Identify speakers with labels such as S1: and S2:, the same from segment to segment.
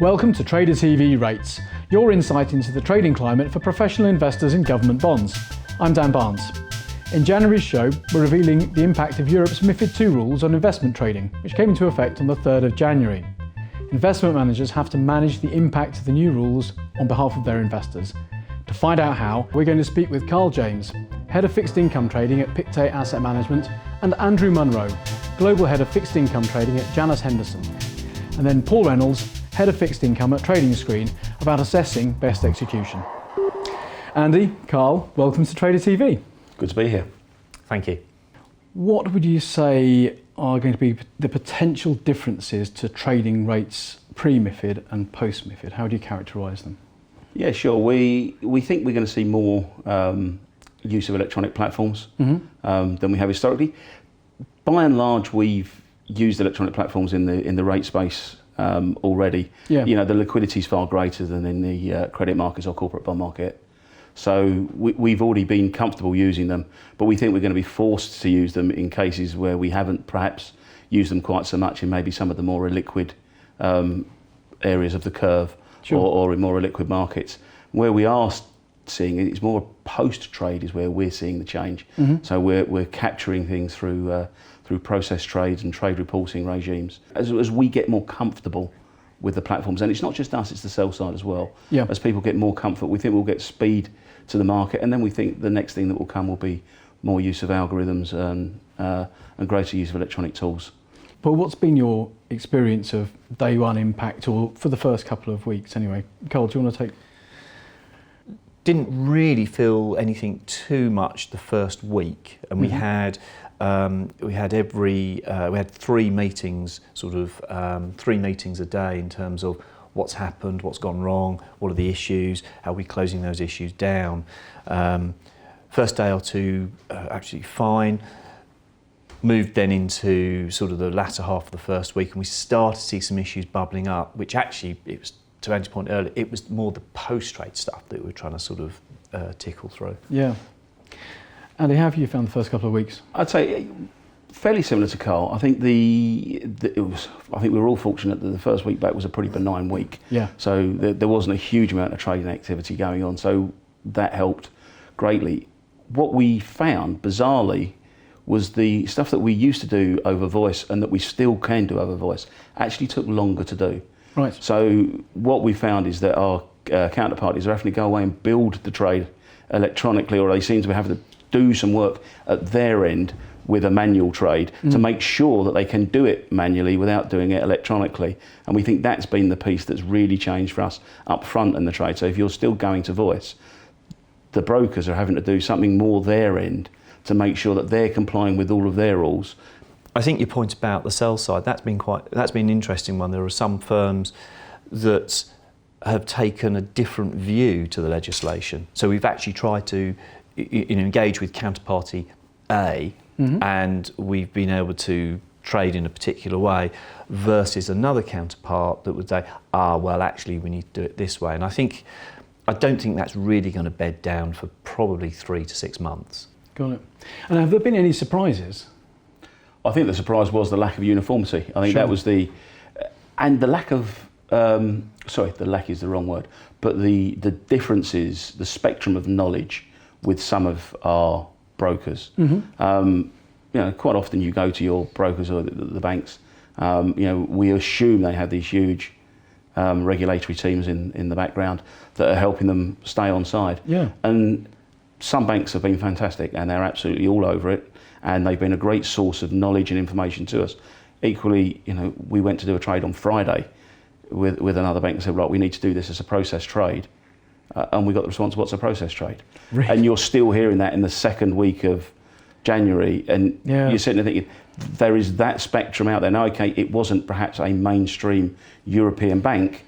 S1: Welcome to Trader TV Rates, your insight into the trading climate for professional investors in government bonds. I'm Dan Barnes. In January's show, we're revealing the impact of Europe's MiFID II rules on investment trading, which came into effect on the 3rd of January. Investment managers have to manage the impact of the new rules on behalf of their investors. To find out how, we're going to speak with Carl James, Head of Fixed Income Trading at Pictet Asset Management, and Andrew Munro, Global Head of Fixed Income Trading at Janus Henderson. And then Paul Reynolds, Head of Fixed Income at TradingScreen, about assessing best execution. Andy, Carl, welcome to Trader TV.
S2: Good to be here.
S3: Thank you.
S1: What would you say are going to be the potential differences to trading rates pre-MiFID and post-MiFID? How do you characterise them?
S2: Yeah, sure. We think we're going to see more use of electronic platforms than we have historically. By and large, we've used electronic platforms in the rate space already.
S1: Yeah.
S2: You know, the liquidity is far greater than in the credit markets or corporate bond market. So we've already been comfortable using them, but we think we're going to be forced to use them in cases where we haven't perhaps used them quite so much in maybe some of the more illiquid areas of the curve. Sure. Or in more illiquid markets. Where we are seeing it, it's more post-trade is where we're seeing the change. So we're capturing things through process trades and trade reporting regimes. As we get more comfortable with the platforms, and it's not just us, it's the sell side as well.
S1: Yeah.
S2: As people get more comfort, we think we'll get speed to the market, and then we think the next thing that will come will be more use of algorithms and greater use of electronic tools.
S1: But what's been your experience of day one impact, or for the first couple of weeks anyway? Carl, do you want to take?
S3: Didn't really feel anything too much the first week, and we had three meetings, three meetings a day in terms of what's happened, what's gone wrong, what are the issues, how are we closing those issues down. First day or two, absolutely fine. Moved then into sort of the latter half of the first week, and we started to see some issues bubbling up, which actually, it was, to Andy's point earlier, it was more the post-trade stuff that we were trying to sort of tickle through.
S1: Yeah. Andy, how have you found the first couple of weeks?
S2: I'd say fairly similar to Carl. I think I think we were all fortunate that the first week back was a pretty benign week.
S1: Yeah.
S2: So there wasn't a huge amount of trading activity going on, so that helped greatly. What we found, bizarrely, was the stuff that we used to do over voice and that we still can do over voice actually took longer to do.
S1: Right.
S2: So what we found is that our counterparties are having to go away and build the trade electronically, or they seem to be having to do some work at their end with a manual trade to make sure that they can do it manually without doing it electronically. And we think that's been the piece that's really changed for us up front in the trade. So if you're still going to voice, the brokers are having to do something more their end to make sure that they're complying with all of their rules.
S3: I think your point about the sell side, that's been an interesting one. There are some firms that have taken a different view to the legislation. So we've actually tried to engage with counterparty A, and we've been able to trade in a particular way, versus another counterpart that would say, well, actually we need to do it this way. And I don't think that's really going to bed down for probably 3 to 6 months.
S1: Got it. And have there been any surprises?
S2: I think the surprise was the lack of uniformity. I think that was the lack of, the lack is the wrong word, but the differences, the spectrum of knowledge with some of our brokers. Quite often you go to your brokers or the banks, we assume they have these huge regulatory teams in the background that are helping them stay on side.
S1: Yeah.
S2: And some banks have been fantastic and they're absolutely all over it, and they've been a great source of knowledge and information to us. Equally, we went to do a trade on Friday with another bank and said, right, we need to do this as a process trade. And we got the response, what's a process trade?
S1: Really?
S2: And you're still hearing that in the second week of January, and you're sitting there thinking, there is that spectrum out there. Now, okay, it wasn't perhaps a mainstream European bank,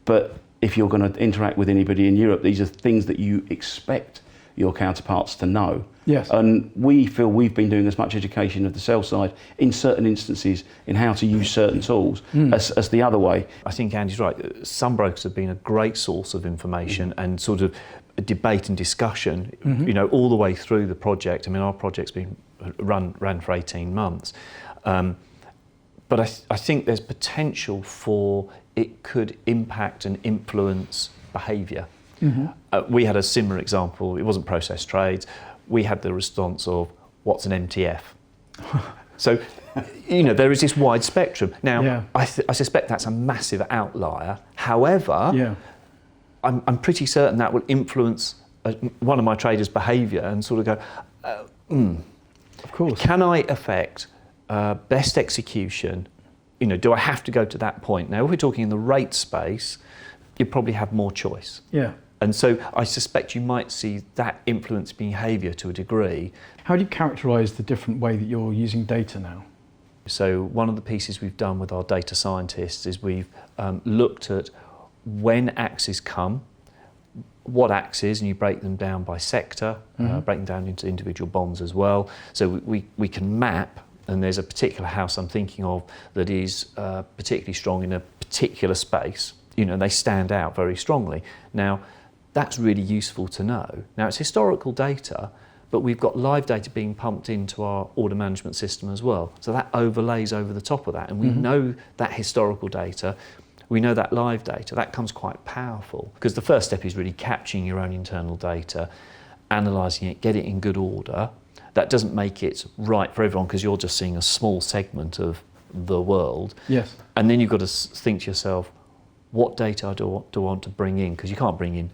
S2: but if you're going to interact with anybody in Europe, these are things that you expect your counterparts to know.
S1: Yes.
S2: And we feel we've been doing as much education of the sell side in certain instances in how to use certain tools as the other way.
S3: I think Andy's right. Some brokers have been a great source of information and sort of debate and discussion, all the way through the project. I mean, our project's been ran for 18 months. But I think there's potential for it could impact and influence behaviour. We had a similar example. It wasn't process trades. We had the response of, what's an MTF? So, there is this wide spectrum. Now, I suspect that's a massive outlier. However, I'm pretty certain that will influence one of my traders' behaviour and sort of go,
S1: of course.
S3: Can I affect best execution? Do I have to go to that point? Now, if we're talking in the rate space, you probably have more choice.
S1: Yeah.
S3: And so I suspect you might see that influence behaviour to a degree.
S1: How do you characterise the different way that you're using data now?
S3: So one of the pieces we've done with our data scientists is we've looked at when axes come, what axes, and you break them down by sector, break them down into individual bonds as well. So we can map, and there's a particular house I'm thinking of that is particularly strong in a particular space. They stand out very strongly. Now, that's really useful to know. Now, it's historical data, but we've got live data being pumped into our order management system as well. So that overlays over the top of that. And we know that historical data, we know that live data, that comes quite powerful. Because the first step is really capturing your own internal data, analysing it, get it in good order. That doesn't make it right for everyone because you're just seeing a small segment of the world.
S1: Yes.
S3: And then you've got to think to yourself, what data do I want to bring in? Because you can't bring in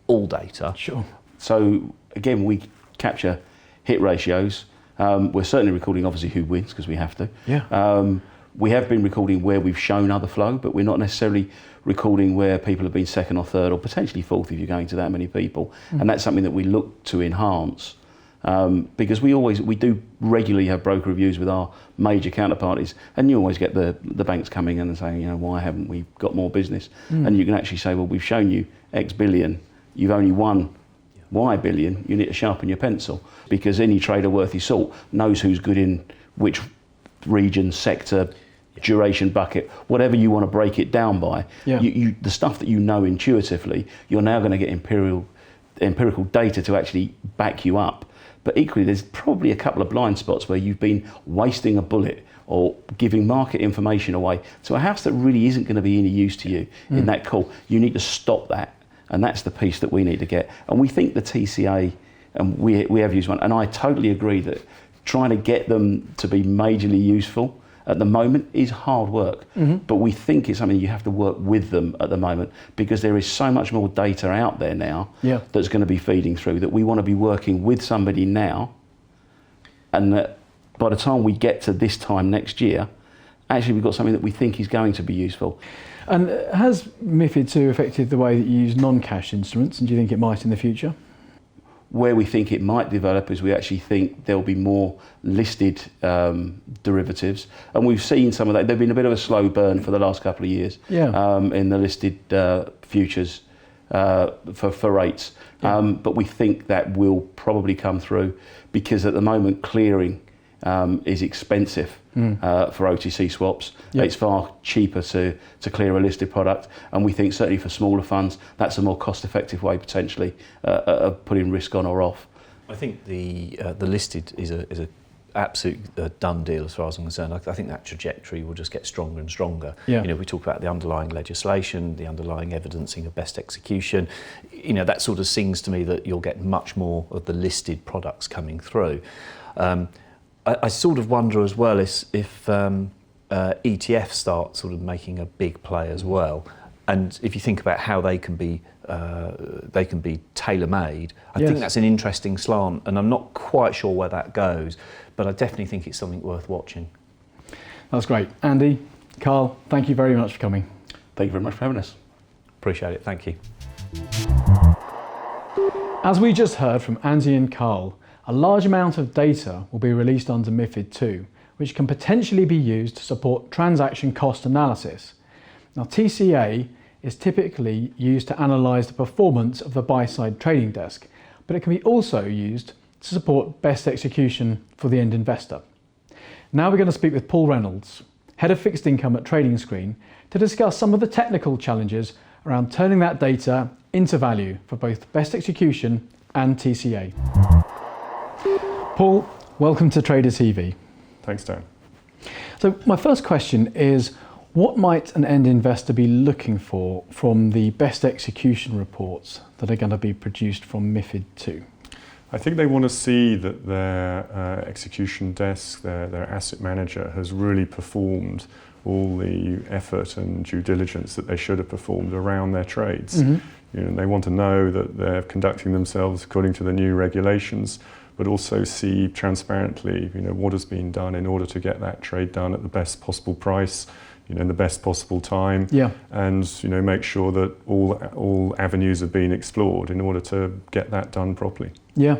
S3: all data.
S1: Sure.
S2: So again, we capture hit ratios. We're certainly recording obviously who wins because we have to.
S1: Yeah.
S2: We have been recording where we've shown other flow, but we're not necessarily recording where people have been second or third or potentially fourth if you're going to that many people. And that's something that we look to enhance. Because we do regularly have broker reviews with our major counterparties, and you always get the banks coming in and saying, why haven't we got more business? And you can actually say, well, we've shown you X billion, you've only won Y billion, you need to sharpen your pencil, because any trader worth his salt knows who's good in which region, sector, duration bucket, whatever you want to break it down by. The stuff that you know intuitively, you're now going to get empirical data to actually back you up. But equally, there's probably a couple of blind spots where you've been wasting a bullet or giving market information away to a house that really isn't going to be any use to you in that call. You need to stop that. And that's the piece that we need to get. And we think the TCA, and we have used one, and I totally agree that trying to get them to be majorly useful at the moment is hard work. But we think it's something you have to work with them at the moment, because there is so much more data out there now that's going to be feeding through, that we want to be working with somebody now, and that by the time we get to this time next year, actually we've got something that we think is going to be useful.
S1: And has MiFID II affected the way that you use non-cash instruments, and do you think it might in the future?
S2: Where we think it might develop is we actually think there'll be more listed derivatives, and we've seen some of that. There's been a bit of a slow burn for the last couple of years in the listed futures for rates, but we think that will probably come through, because at the moment clearing is expensive for OTC swaps. It's far cheaper to clear a listed product, and we think certainly for smaller funds that's a more cost-effective way potentially of putting risk on or off.
S3: I think the listed is a absolute done deal as far as I'm concerned. I think that trajectory will just get stronger and stronger. We talk about the underlying legislation, the underlying evidencing of best execution. That sort of sings to me that you'll get much more of the listed products coming through. I sort of wonder as well if ETFs start sort of making a big play as well, and if you think about how they can be tailor-made, I think that's an interesting slant, and I'm not quite sure where that goes, but I definitely think it's something worth watching.
S1: That's great. Andy, Carl, thank you very much for coming.
S2: Thank you very much for having us.
S3: Appreciate it, thank you.
S1: As we just heard from Andy and Carl, a large amount of data will be released under MiFID II, which can potentially be used to support transaction cost analysis. Now, TCA is typically used to analyse the performance of the buy-side trading desk, but it can be also used to support best execution for the end investor. Now we're going to speak with Paul Reynolds, Head of Fixed Income at TradingScreen, to discuss some of the technical challenges around turning that data into value for both best execution and TCA. Paul, welcome to Trader TV.
S4: Thanks, Dan.
S1: So my first question is, What might an end investor be looking for from the best execution reports that are going to be produced from MiFID II?
S4: I think they want to see that their execution desk, their asset manager, has really performed all the effort and due diligence that they should have performed around their trades. They want to know that they're conducting themselves according to the new regulations, but also see transparently, what has been done in order to get that trade done at the best possible price, in the best possible time, and make sure that all avenues have been explored in order to get that done properly.
S1: Yeah,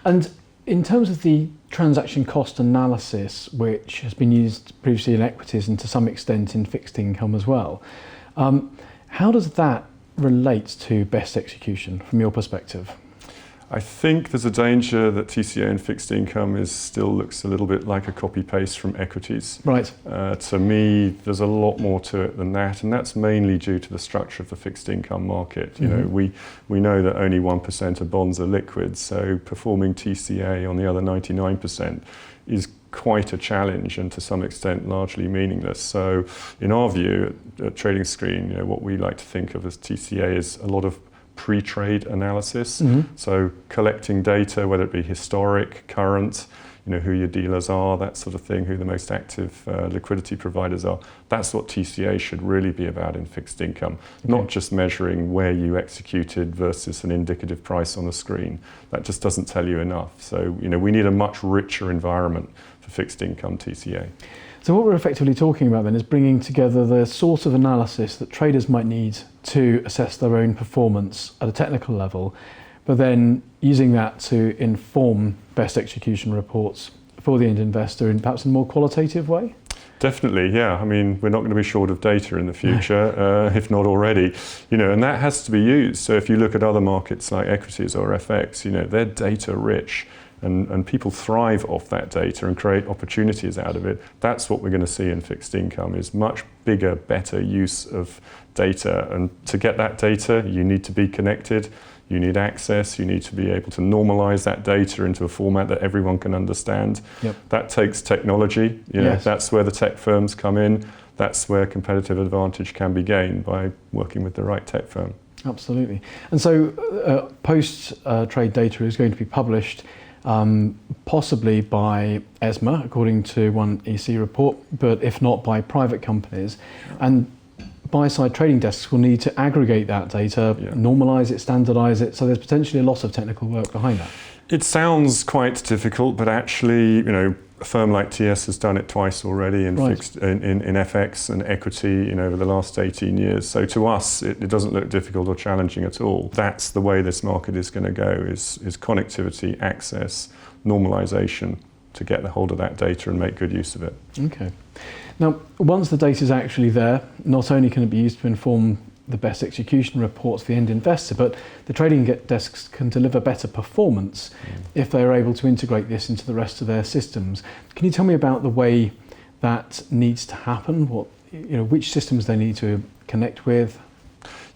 S1: and in terms of the transaction cost analysis, which has been used previously in equities and to some extent in fixed income as well, how does that relate to best execution from your perspective?
S4: I think there's a danger that TCA in fixed income still looks a little bit like a copy-paste from equities.
S1: Right.
S4: To me, there's a lot more to it than that, and that's mainly due to the structure of the fixed income market. We know that only 1% of bonds are liquid, so performing TCA on the other 99% is quite a challenge and to some extent largely meaningless. So in our view at TradingScreen, what we like to think of as TCA is a lot of pre-trade analysis. So collecting data, whether it be historic, current, who your dealers are, that sort of thing, who the most active liquidity providers are. That's what TCA should really be about in fixed income, not just measuring where you executed versus an indicative price on a screen. That just doesn't tell you enough. So, we need a much richer environment for fixed income TCA.
S1: So what we're effectively talking about then is bringing together the sort of analysis that traders might need to assess their own performance at a technical level, but then using that to inform best execution reports for the end investor in perhaps a more qualitative way?
S4: Definitely, yeah. We're not going to be short of data in the future, if not already. And that has to be used. So if you look at other markets like equities or FX, they're data rich. And people thrive off that data and create opportunities out of it. That's what we're going to see in fixed income, is much bigger, better use of data. And to get that data, you need to be connected, you need access, you need to be able to normalize that data into a format that everyone can understand. That takes technology. That's where the tech firms come in. That's where competitive advantage can be gained by working with the right tech firm.
S1: Absolutely. And so post-trade data is going to be published possibly by ESMA, according to one EC report, but if not by private companies. And buy-side trading desks will need to aggregate that data, normalise it, standardise it, so there's potentially a lot of technical work behind that.
S4: It sounds quite difficult, but actually, a firm like TS has done it twice already in FX and equity, over the last 18 years. So to us, it doesn't look difficult or challenging at all. That's the way this market is going to go, is connectivity, access, normalization to get a hold of that data and make good use of it.
S1: Okay. Now, once the data is actually there, not only can it be used to inform the best execution reports for the end investor, but the trading desks can deliver better performance if they're able to integrate this into the rest of their systems. Can you tell me about the way that needs to happen? Which systems they need to connect with?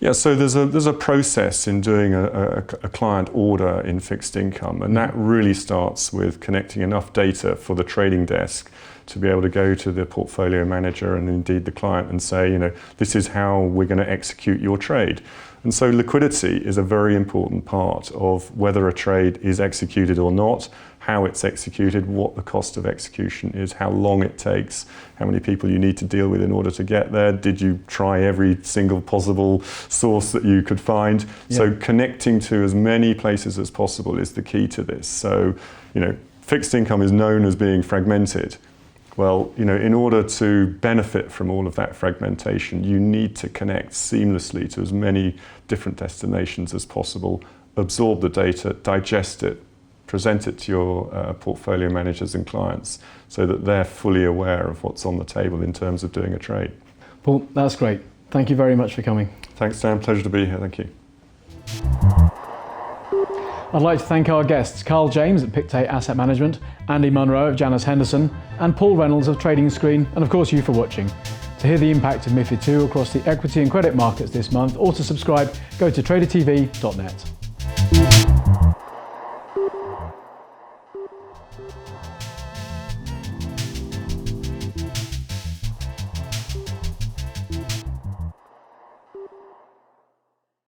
S4: Yeah, so there's a process in doing a client order in fixed income, and that really starts with connecting enough data for the trading desk to be able to go to the portfolio manager and indeed the client and say, this is how we're going to execute your trade. And so liquidity is a very important part of whether a trade is executed or not, how it's executed, what the cost of execution is, how long it takes, how many people you need to deal with in order to get there. Did you try every single possible source that you could find? So connecting to as many places as possible is the key to this. So, fixed income is known as being fragmented. Well, in order to benefit from all of that fragmentation, you need to connect seamlessly to as many different destinations as possible, absorb the data, digest it, present it to your portfolio managers and clients so that they're fully aware of what's on the table in terms of doing a trade.
S1: Paul, that's great. Thank you very much for coming.
S4: Thanks, Dan. Pleasure to be here. Thank you.
S1: I'd like to thank our guests, Carl James at Pictet Asset Management, Andy Munro of Janus Henderson, and Paul Reynolds of TradingScreen, and of course you for watching. To hear the impact of MiFID II across the equity and credit markets this month, or to subscribe, go to tradertv.net.